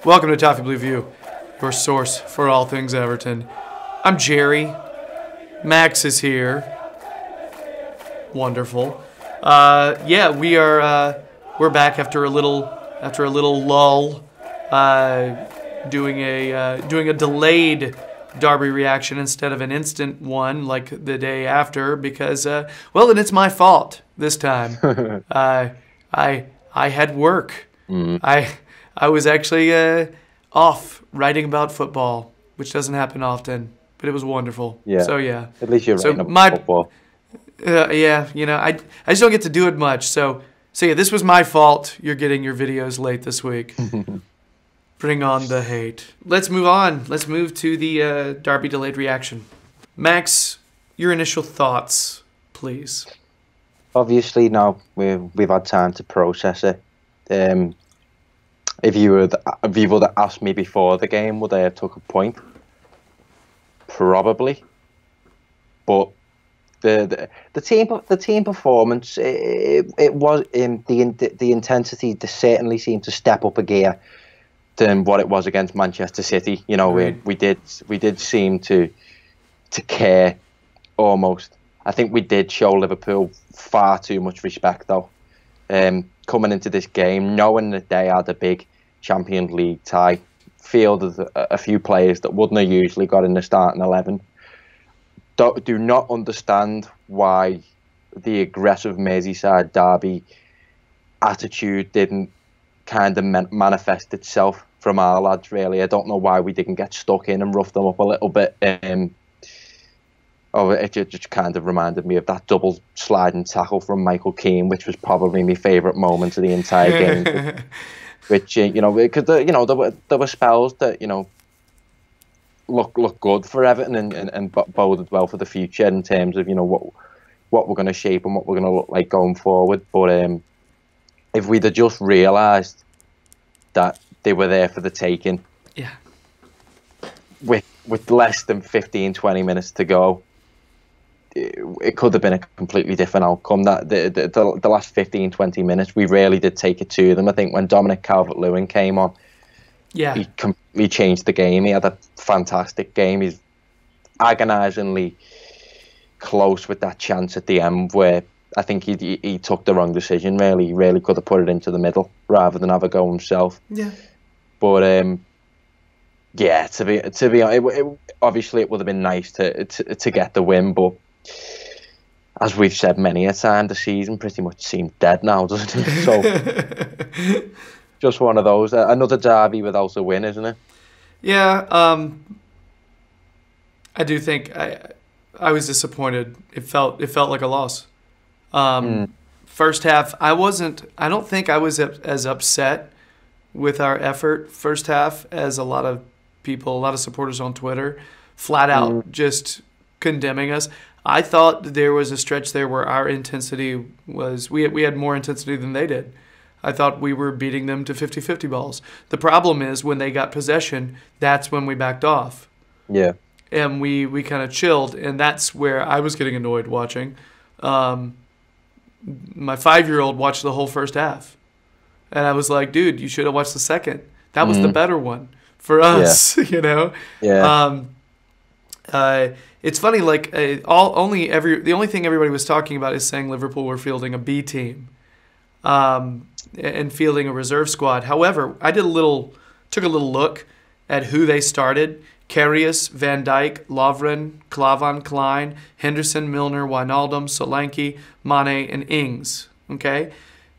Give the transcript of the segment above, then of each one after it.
Welcome to Toffee Blue View, your source for all things Everton. I'm Gerry. Max is here. Wonderful. Yeah, we're back after a little lull, doing a delayed Derby reaction instead of an instant one like the day after because well, and it's my fault this time. I had work. I was actually off writing about football, which doesn't happen often, but it was wonderful. Yeah. So yeah. At least you're writing about football. Yeah, I just don't get to do it much. So yeah, this was my fault. You're getting your videos late this week. Bring on the hate. Let's move on. Let's move to the Derby delayed reaction. Max, your initial thoughts, please. Obviously, now we've had time to process it. If you would have asked me before the game, would I have took a point? Probably. But the team performance, it was in the intensity. Certainly seemed to step up a gear than what it was against Manchester City. You know, we did seem to care almost. I think we did show Liverpool far too much respect though. Coming into this game, knowing that they had a big Champions League tie, fielded a few players that wouldn't have usually got in the starting 11. Do not understand why the aggressive Merseyside Derby attitude didn't kind of manifest itself from our lads, really. I don't know why we didn't get stuck in and rough them up a little bit. It just kind of reminded me of that double sliding tackle from Michael Keane, which was probably my favourite moment of the entire game. Which, because there were spells that, look good for Everton and boded well for the future in terms of, what we're going to shape and what we're going to look like going forward. But if we'd have just realised that they were there for the taking, yeah, with less than 15-20 minutes to go, it could have been a completely different outcome. That the last 15-20 minutes, we really did take it to them. I think when Dominic Calvert-Lewin came on, yeah, he completely changed the game. He had a fantastic game. He's agonisingly close with that chance at the end where I think he took the wrong decision. Really, he really could have put it into the middle rather than have a go himself. Yeah, but yeah, to be honest, obviously it would have been nice to get the win, but as we've said many a time, the season pretty much seems dead now, doesn't it? So just one of those. Another derby without a win, isn't it? Yeah, I do think I was disappointed. It felt like a loss. First half, I don't think I was as upset with our effort first half as a lot of supporters on Twitter, flat out just condemning us. I thought there was a stretch there where our intensity was, we had more intensity than they did. I thought we were beating them to 50-50 balls. The problem is when they got possession, that's when we backed off. Yeah. And we kind of chilled, and that's where I was getting annoyed watching. My 5-year-old watched the whole first half. And I was like, dude, you should have watched the second. That was the better one for us, Yeah. Yeah. It's funny, like the only thing everybody was talking about is saying Liverpool were fielding a B team, and fielding a reserve squad. However, I took a little look at who they started: Karius, Van Dijk, Lovren, Klavan, Klein, Henderson, Milner, Wijnaldum, Solanke, Mane, and Ings. Okay,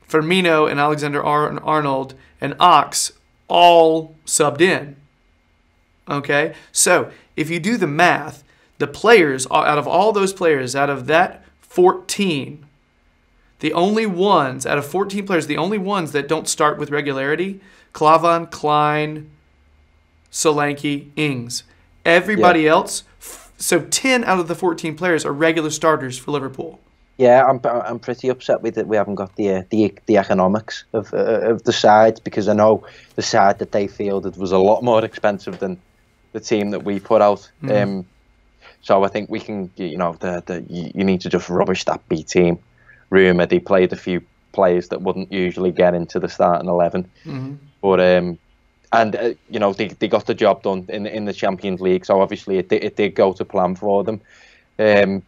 Firmino and Alexander Arnold and Ox all subbed in. Okay, so if you do the math, the players, out of all those players, out of that 14, the only ones, out of 14 players, the only ones that don't start with regularity, Klavan, Klein, Solanke, Ings. Everybody else, so 10 out of the 14 players are regular starters for Liverpool. Yeah, I'm pretty upset with it. We haven't got the economics of the sides, because I know the side that they fielded was a lot more expensive than the team that we put out. So I think we can, you need to just rubbish that B team. Rumour they played a few players that wouldn't usually get into the starting 11, but And they got the job done in the Champions League, so obviously it did go to plan for them. And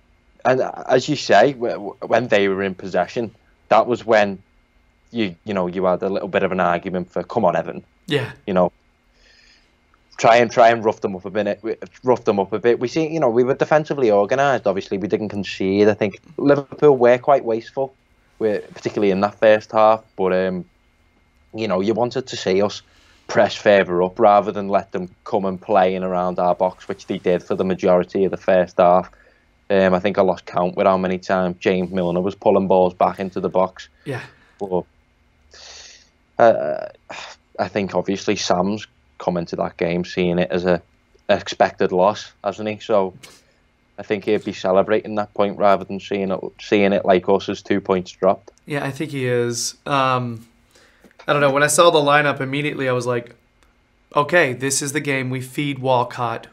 as you say, when they were in possession, that was when you had a little bit of an argument for, come on, Everton, Yeah. Try and rough them up a bit. We see, we were defensively organised. Obviously, we didn't concede. I think Liverpool were quite wasteful, particularly in that first half. But you wanted to see us press further up rather than let them come and play in around our box, which they did for the majority of the first half. I think I lost count with how many times James Milner was pulling balls back into the box. Yeah. But I think obviously Sam's come into that game seeing it as a expected loss, hasn't he? So I think he'd be celebrating that point rather than seeing it like us as 2 points dropped. Yeah, I think he is. I don't know. When I saw the lineup immediately, I was like, okay, this is the game we feed Walcott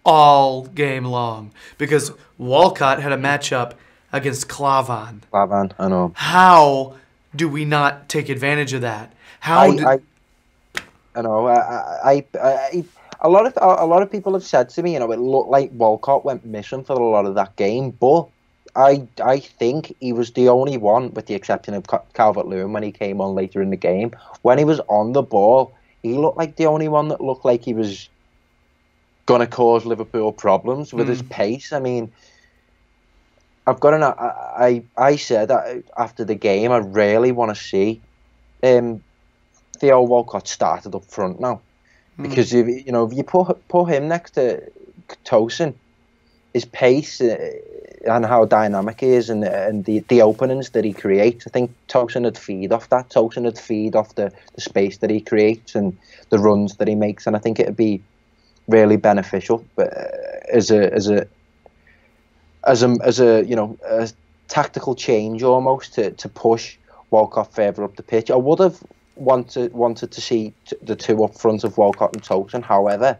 all game long. Because Walcott had a matchup against Klavan. Klavan, I know. How do we not take advantage of that? I know. A lot of people have said to me, it looked like Walcott went missing for a lot of that game, but I think he was the only one, with the exception of Calvert-Lewin when he came on later in the game. When he was on the ball, he looked like the only one that looked like he was going to cause Liverpool problems with his pace. I mean, I said after the game, I really want to see Theo Walcott started up front now, because if you put him next to Tosin, his pace and how dynamic he is, and the openings that he creates, I think Tosin would feed off that. Tosin would feed off the space that he creates and the runs that he makes, and I think it would be really beneficial. But as a tactical change almost to push Walcott further up the pitch, I would have wanted to see the two up front of Walcott and Tosin. However,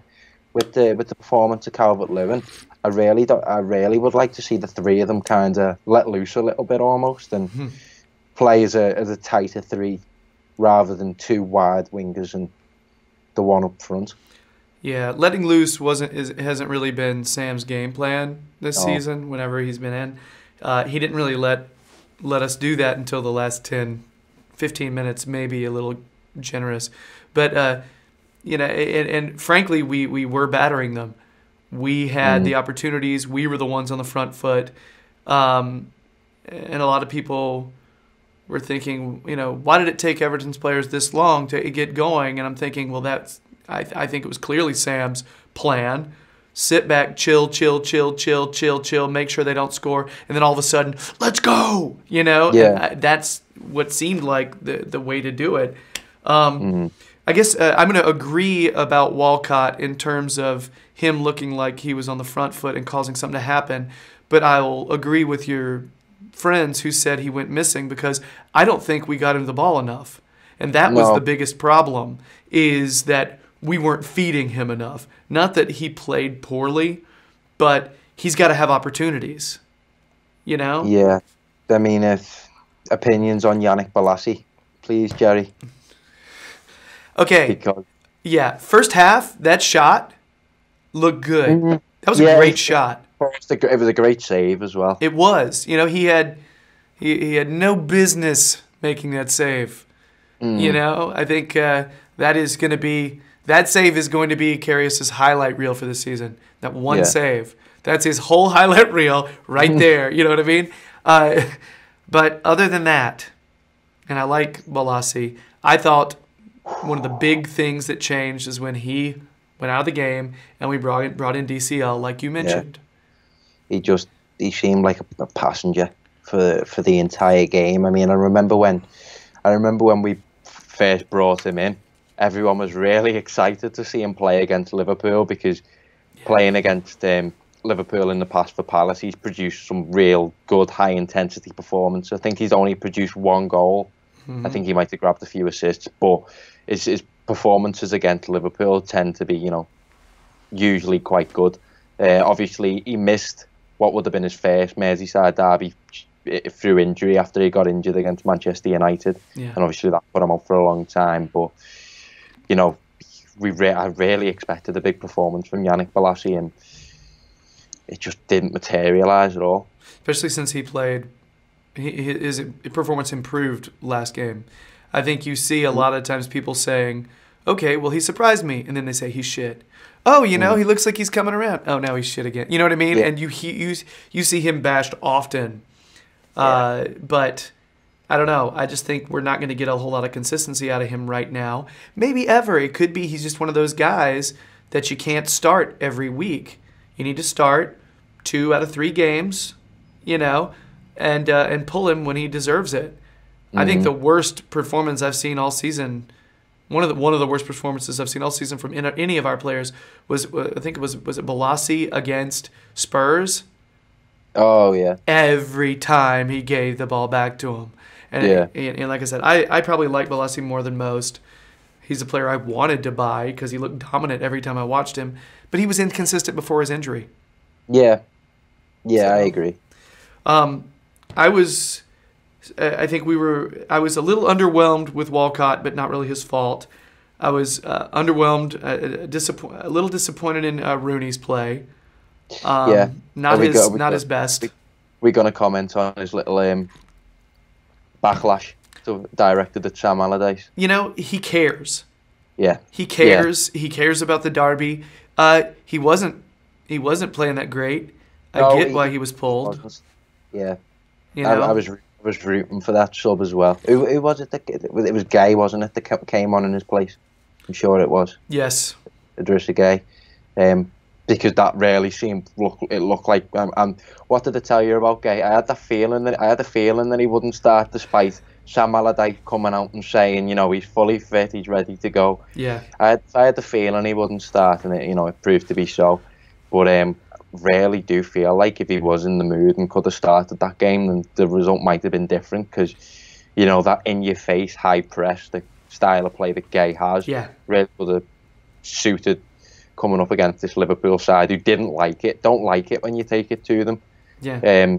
with the performance of Calvert-Lewin, I really would like to see the three of them kind of let loose a little bit almost and play as a tighter three rather than two wide wingers and the one up front. Yeah, letting loose hasn't really been Sam's game plan this season. Whenever he's been in, he didn't really let us do that until the last 10-15 minutes, maybe a little generous, but and frankly, we were battering them. We had the opportunities. We were the ones on the front foot. And a lot of people were thinking, why did it take Everton's players this long to get going? And I'm thinking, well, I think it was clearly Sam's plan. Sit back, chill, make sure they don't score, and then all of a sudden, let's go! Yeah. And that's what seemed like the way to do it. I guess I'm going to agree about Walcott in terms of him looking like he was on the front foot and causing something to happen, but I'll agree with your friends who said he went missing because I don't think we got him the ball enough. And that was the biggest problem, is that we weren't feeding him enough. Not that he played poorly, but he's got to have opportunities, Yeah. I mean, if opinions on Yannick Bolasie, please, Gerry. Okay. Yeah, first half, that shot looked good. That was a great shot. It was a great save as well. It was. He had no business making that save. I think that save is going to be Karius's highlight reel for the season. That one save. That's his whole highlight reel right there. You know what I mean? But other than that, and I like Bolasie, I thought one of the big things that changed is when he went out of the game and we brought in DCL, like you mentioned. Yeah. He seemed like a passenger for the entire game. I mean, I remember when we first brought him in, everyone was really excited to see him play against Liverpool because playing against Liverpool in the past for Palace, he's produced some real good high-intensity performance. I think he's only produced one goal. I think he might have grabbed a few assists, but his performances against Liverpool tend to be, usually quite good. Obviously, he missed what would have been his first Merseyside Derby through injury after he got injured against Manchester United. Yeah. And obviously that put him up for a long time. But you know, I really expected a big performance from Yannick Bolasie, and it just didn't materialise at all. Especially since he played, his performance improved last game. I think you see a lot of times people saying, okay, well, he surprised me. And then they say he's shit. Oh, he looks like he's coming around. Oh, now he's shit again. You know what I mean? Yeah. And you see him bashed often. Yeah. But I don't know. I just think we're not going to get a whole lot of consistency out of him right now. Maybe ever. It could be he's just one of those guys that you can't start every week. You need to start 2 out of 3 games, and pull him when he deserves it. I think the worst performance I've seen all season, one of the worst performances I've seen all season from any of our players was, I think was it Bolasie against Spurs? Oh yeah. Every time he gave the ball back to him, and like I said, I probably like Bolasie more than most. He's a player I wanted to buy because he looked dominant every time I watched him, but he was inconsistent before his injury. Yeah, I agree. I was a little underwhelmed with Walcott, but not really his fault. I was underwhelmed, a little disappointed in Rooney's play. Not his best. We're going to comment on his little backlash directed at Sam Allardyce. He cares. Yeah. He cares. Yeah. He cares about the derby. He wasn't playing that great. I get why he was pulled. Yeah. I was rooting for that sub as well. Who was it? It was Gay, wasn't it, that came on in his place? I'm sure it was. Yes. Idrissa Gay. Because that really looked like. What did I tell you about Gay? I had the feeling that he wouldn't start, despite Sam Allardyce coming out and saying, he's fully fit, he's ready to go. Yeah. I had the feeling he wouldn't start, and it proved to be so. But really do feel like if he was in the mood and could have started that game, then the result might have been different, because that in-your-face high press, the style of play that Gay has, really would have suited coming up against this Liverpool side who don't like it when you take it to them. Yeah.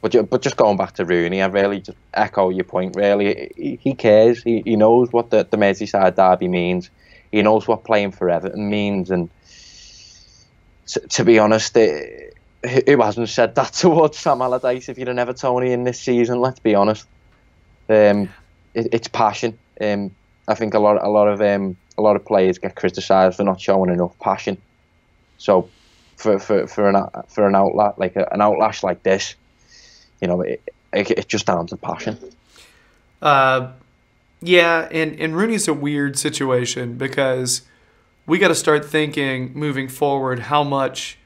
But just going back to Rooney, I really just echo your point. Really, he cares. He knows what the Merseyside Derby means. He knows what playing for Everton means, and to be honest, who hasn't said that towards Sam Allardyce? If you're an Evertonian this season, let's be honest, it's passion. I think a lot of players get criticised for not showing enough passion. So for an outlet like an outlash like this, it's just down to passion. Yeah, and Rooney's a weird situation, because we got to start thinking moving forward how much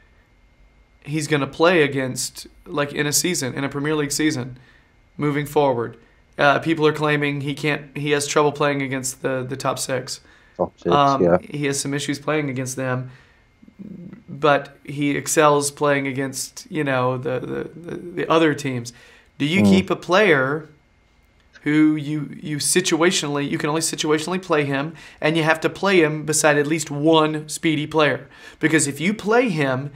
he's going to play against, like in a Premier League season, moving forward. People are claiming he has trouble playing against the top six. Top six, yeah. He has some issues playing against them, but he excels playing against, the other teams. Do you keep a player who you can only situationally play him, and you have to play him beside at least one speedy player? Because if you play him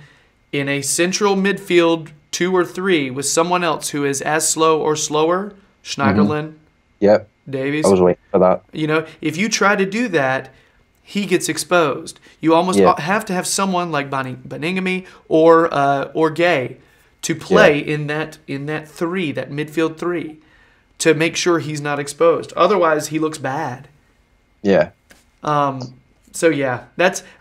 in a central midfield 2 or 3 with someone else who is as slow or slower, Schneiderlin, Yep, Davies, I was waiting for that. If you try to do that, he gets exposed. You almost have to have someone like Beningame or Gay to play in that 3, that midfield 3, to make sure he's not exposed. Otherwise, he looks bad. Yeah. So yeah,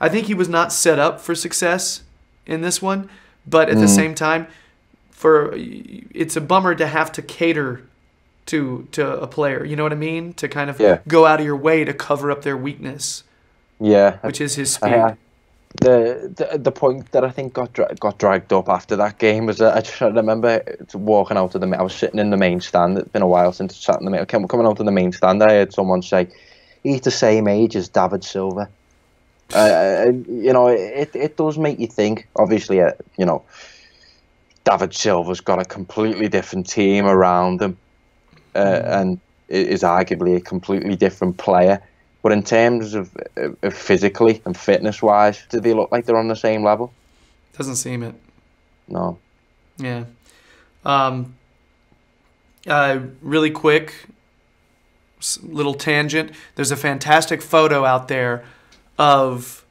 I think he was not set up for success in this one, but at the same time, it's a bummer to have to cater to a player. You know what I mean? To kind of go out of your way to cover up their weakness. Yeah. Which is his speed. The point that I think got dragged up after that game was I remember walking out of I was sitting in the main stand. It's been a while since I sat in the main. Coming out of the main stand, I heard someone say, "He's the same age as David Silva." It does make you think. Obviously, David Silva's got a completely different team around him, and is arguably a completely different player. But in terms of physically and fitness-wise, do they look like they're on the same level? Doesn't seem it. No. Yeah. Really quick, little tangent. There's a fantastic photo out there of,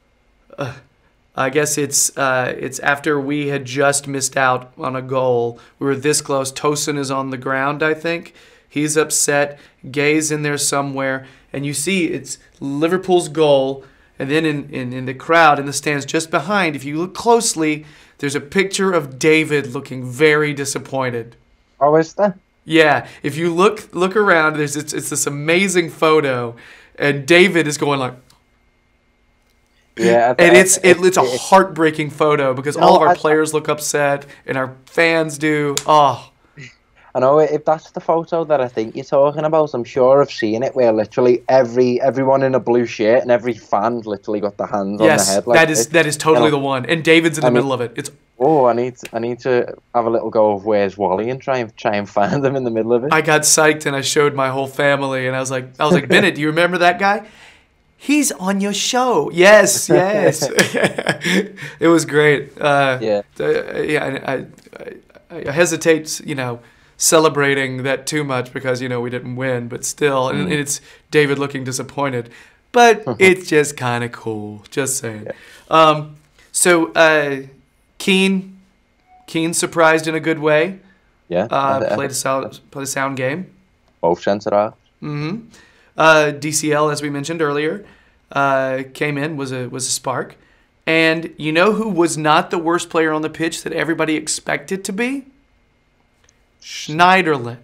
I guess it's after we had just missed out on a goal. We were this close. Tosin is on the ground, I think. He's upset. Gay's in there somewhere. And you see it's Liverpool's goal. And then in the crowd, in the stands just behind, if you look closely, there's a picture of David looking very disappointed. Oh, is there? Yeah. If you look around, it's this amazing photo. And David is going like... Yeah, and it's a heartbreaking photo because all of our players look upset and our fans do. Oh, I know if that's the photo that I think you're talking about. I'm sure I've seen it where literally everyone in a blue shirt and every fan literally got their hands on their head. Like that is totally the one. And David's in the middle of it. It's I need to have a little go of Where's Wally and try and find them in the middle of it. I got psyched and I showed my whole family and I was like Bennett, do you remember that guy? He's on your show. Yes. It was great. I hesitate, celebrating that too much because, we didn't win, but still, and it's David looking disappointed. But it's just kind of cool. Just saying. Yeah. Keane surprised in a good way. Yeah. Played a sound game. Both centre-halves. Mm-hmm. DCL, as we mentioned earlier, came in, was a spark. And you know who was not the worst player on the pitch that everybody expected to be? Schneiderlin.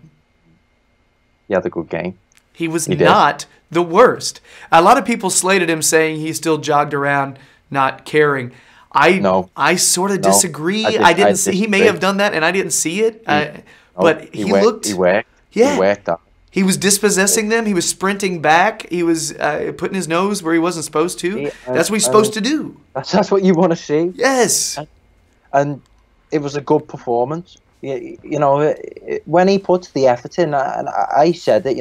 He had a good game. He was not the worst. A lot of people slated him, saying he still jogged around not caring. I sort of disagree. I didn't see. He may have done that, and I didn't see it. But he looked. He worked. Yeah. He worked up. He was dispossessing them. He was sprinting back. He was putting his nose where he wasn't supposed to. That's what he's supposed to do. That's what you want to see. Yes. And it was a good performance. When he puts the effort in, and I said that,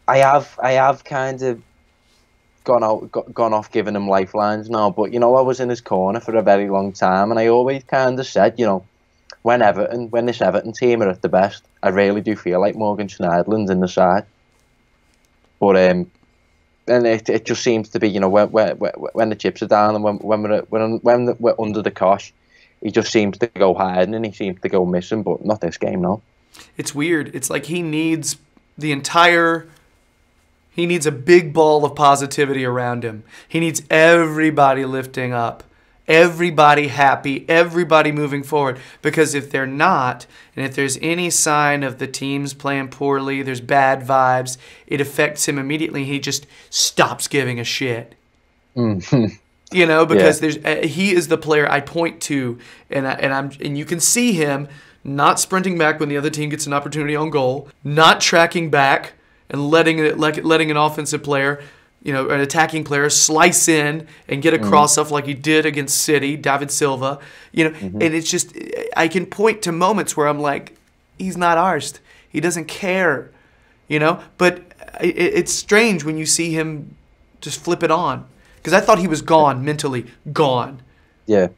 I have kind of gone off giving him lifelines now, but I was in his corner for a very long time, and I always kind of said, when this Everton team are at the best, I really do feel like Morgan Schneiderlin's in the side. But and it just seems to be, when the chips are down and when we're under the cosh, he just seems to go hiding and he seems to go missing. But not this game, no. It's weird. It's like he needs a big ball of positivity around him. He needs everybody lifting up. Everybody happy, everybody moving forward. Because if they're not, and if there's any sign of the teams playing poorly, there's bad vibes, it affects him immediately. He just stops giving a shit. Because he is the player I point to, and you can see him not sprinting back when the other team gets an opportunity on goal, not tracking back and letting an offensive player, an attacking player, slice in and get a cross-off like he did against City, David Silva. And it's just, I can point to moments where I'm like, he's not arsed. He doesn't care, But it's strange when you see him just flip it on. Because I thought he was gone, mentally gone. Yeah.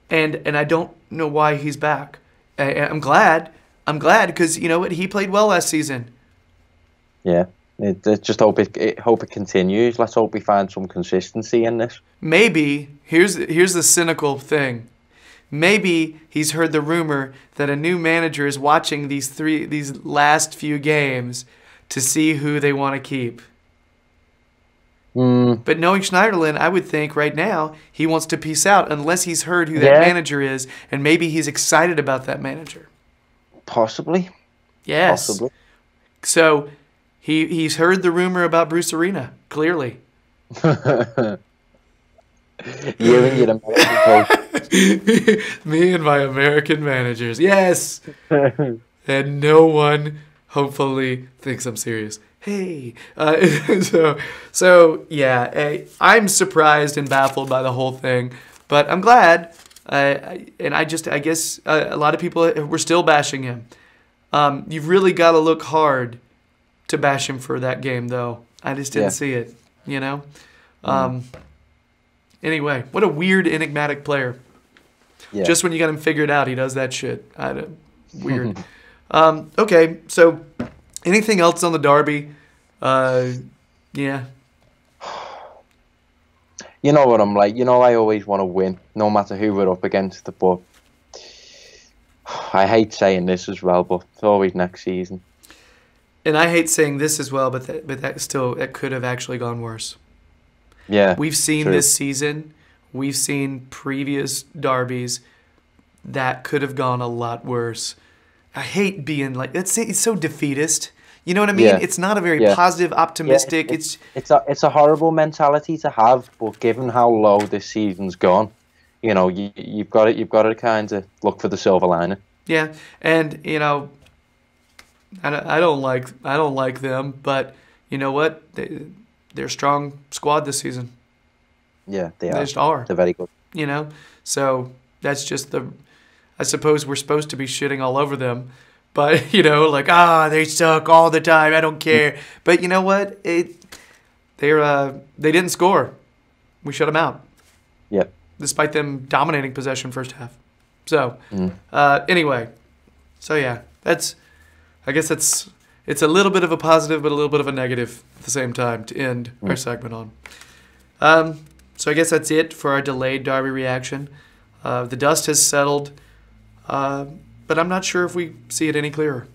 And I don't know why he's back. I'm glad because, he played well last season. Yeah. Just hope it continues. Let's hope we find some consistency in this. Maybe here's the cynical thing. Maybe he's heard the rumor that a new manager is watching these last few games to see who they want to keep. But knowing Schneiderlin, I would think right now he wants to peace out unless he's heard who that manager is, and maybe he's excited about that manager. Possibly. Yes. Possibly. So he's heard the rumor about Bruce Arena, clearly. You and your American coach. Me and my American managers. Yes. And no one hopefully thinks I'm serious. Hey. So yeah, I'm surprised and baffled by the whole thing, but I'm glad. I guess a lot of people were still bashing him. You've really got to look hard to bash him for that game, though. I just didn't see it, Anyway, what a weird, enigmatic player. Yeah. Just when you got him figured out, he does that shit. Weird. Okay, so anything else on the Derby? Yeah. You know what I'm like. You know I always want to win, no matter who we're up against. But I hate saying this as well, but it's always next season. And I hate saying this as well, but it could have actually gone worse. Yeah, We've seen true. this season, we've seen previous derbies that could have gone a lot worse. I hate being like, it's so defeatist. You know what I mean? Yeah. It's not a very Yeah. positive, optimistic. Yeah, it's a horrible mentality to have, but given how low this season's gone, you know, you've got to kind of look for the silver lining. Yeah, and you know, I don't like them, but you know what? They're a strong squad this season. Yeah, they They are. just are. They're very good. You know, so that's just I suppose we're supposed to be shitting all over them, but you know, like they suck all the time. I don't care. But you know what? They didn't score. We shut them out. Yep. Despite them dominating possession first half. So anyway, so yeah, I guess it's a little bit of a positive, but a little bit of a negative at the same time to end our segment on. So I guess that's it for our delayed Derby reaction. The dust has settled, but I'm not sure if we see it any clearer.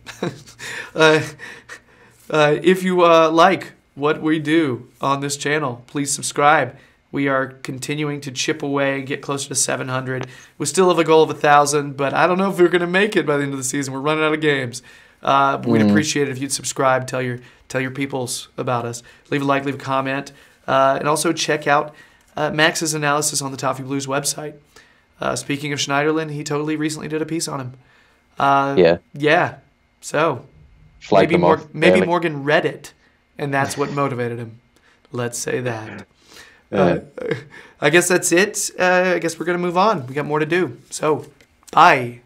If you like what we do on this channel, please subscribe. We are continuing to chip away and get closer to 700. We still have a goal of 1,000, but I don't know if we're going to make it by the end of the season. We're running out of games. But we'd appreciate it if you'd subscribe, tell your peoples about us. Leave a like, leave a comment, and also check out Max's analysis on the Toffee Blues website. Speaking of Schneiderlin, he totally recently did a piece on him. Yeah. So maybe Morgan read it, and that's what motivated him. Let's say that. I guess that's it. I guess we're going to move on. We got more to do. So, bye.